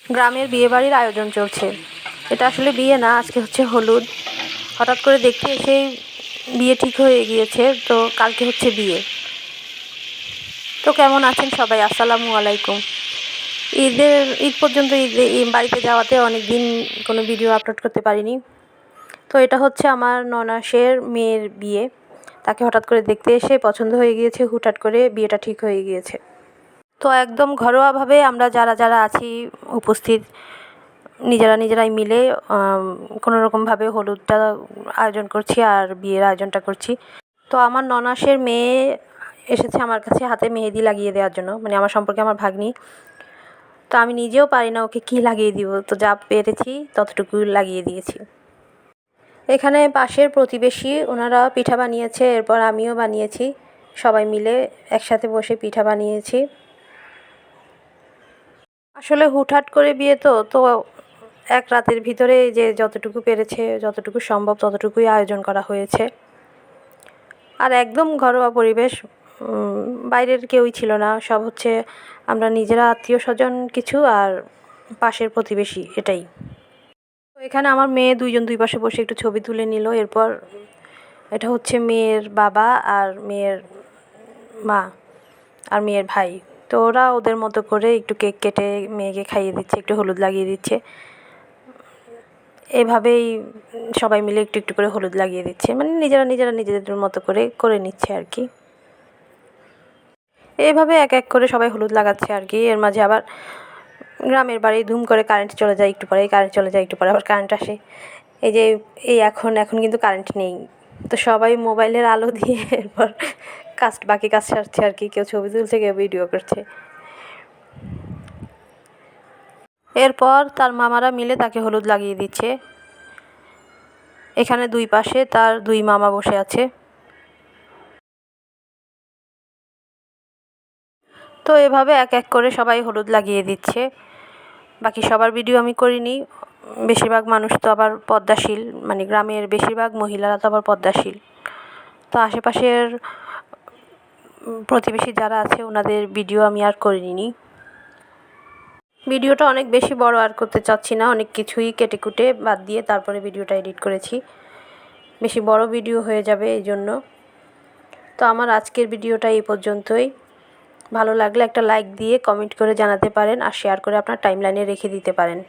গ্রামের বিয়েবাড়ির আয়োজন চলছে। এটা আসলে বিয়ে না, আজকে হচ্ছে হলুদ। হঠাৎ করে দেখতে এসেই বিয়ে ঠিক হয়ে গিয়েছে, তো কালকে হচ্ছে বিয়ে। তো কেমন আছেন সবাই? আসসালামু আলাইকুম। ঈদ পর্যন্ত বাড়িতে যাওয়াতে অনেক দিন কোনো ভিডিও আপলোড করতে পারিনি। তো এটা হচ্ছে আমার ননাসের মেয়ের বিয়ে। তাকে হঠাৎ করে দেখতে এসে পছন্দ হয়ে গিয়েছে, হুটহাট করে বিয়েটা ঠিক হয়ে গিয়েছে। তো একদম ঘরোয়াভাবে আমরা যারা আছি উপস্থিত, নিজেরাই মিলে কোনো রকমভাবে হলুদটা আয়োজন করছি আর বিয়ের আয়োজনটা করছি। তো আমার ননাসের মেয়ে এসেছে আমার কাছে হাতে মেহেদি লাগিয়ে দেওয়ার জন্য, মানে আমার সম্পর্কে আমার ভাগ্নি। তো আমি নিজেও পারি না ওকে কী লাগিয়ে দিব, তো যা পেরেছি ততটুকু লাগিয়ে দিয়েছি। এখানে পাশের প্রতিবেশী ওনারা পিঠা বানিয়েছে, এরপর আমিও বানিয়েছি। সবাই মিলে একসাথে বসে পিঠা বানিয়েছি। আসলে হুটহাট করে বিয়ে তো এক রাতের ভিতরে যে যতটুকু পেরেছে, যতটুকু সম্ভব ততটুকুই আয়োজন করা হয়েছে। আর একদম ঘরোয়া পরিবেশ, বাইরের কেউই ছিল না, সব হচ্ছে আমরা নিজেরা, আত্মীয় স্বজন কিছু আর পাশের প্রতিবেশী, এটাই। তো এখানে আমার মেয়ে দুই পাশে বসে একটু ছবি তুলে নিল। এরপর এটা হচ্ছে মেয়ের বাবা আর মেয়ের মা আর মেয়ের ভাই। তো ওরা ওদের মতো করে একটু কেক কেটে মেয়েকে খাইয়ে দিচ্ছে, একটু হলুদ লাগিয়ে দিচ্ছে। এভাবেই সবাই মিলে একটু করে হলুদ লাগিয়ে দিচ্ছে, মানে নিজেরা নিজেদের মতো করে নিচ্ছে আর কি। এইভাবে এক করে সবাই হলুদ লাগাচ্ছে আর কি। এর মাঝে আবার গ্রামের বাড়ি ধুম করে কারেন্ট চলে যায়, একটু পরেই কারেন্ট চলে যায়, একটু পরে আবার কারেন্ট আসে। এখন কিন্তু কারেন্ট নেই, তো সবাই মোবাইলের আলো দিয়ে এরপর বাকি কাজ সারছে আর কি। কেউ ছবি তুলছে, কেউ ভিডিও করছে। এরপর তার মামারা মিলে তাকে হলুদ লাগিয়ে দিচ্ছে। এখানে দুই পাশে তার দুই মামা বসে আছে। তো এভাবে এক করে সবাই হলুদ লাগিয়ে দিচ্ছে। বাকি সবার ভিডিও আমি করিনি। বেশিরভাগ মানুষ তো আবার পর্দাশীল, মানে গ্রামের বেশিরভাগ মহিলারা তো আবার পর্দাশীল। তো আশেপাশের প্রতিবেশী যারা আছে ওনাদের ভিডিও আমি আর করিনি। ভিডিওটা অনেক বেশি বড় আর করতে চাচ্ছি না, অনেক কিছুই কেটে কুটে বাদ দিয়ে তারপরে ভিডিওটা এডিট করেছি। বেশি বড় ভিডিও হয়ে যাবে এই জন্য। তো আমার আজকের ভিডিওটা এই পর্যন্তই। ভালো লাগলে একটা লাইক দিয়ে কমেন্ট করে জানাতে পারেন আর শেয়ার করে আপনার টাইমলাইনে রেখে দিতে পারেন।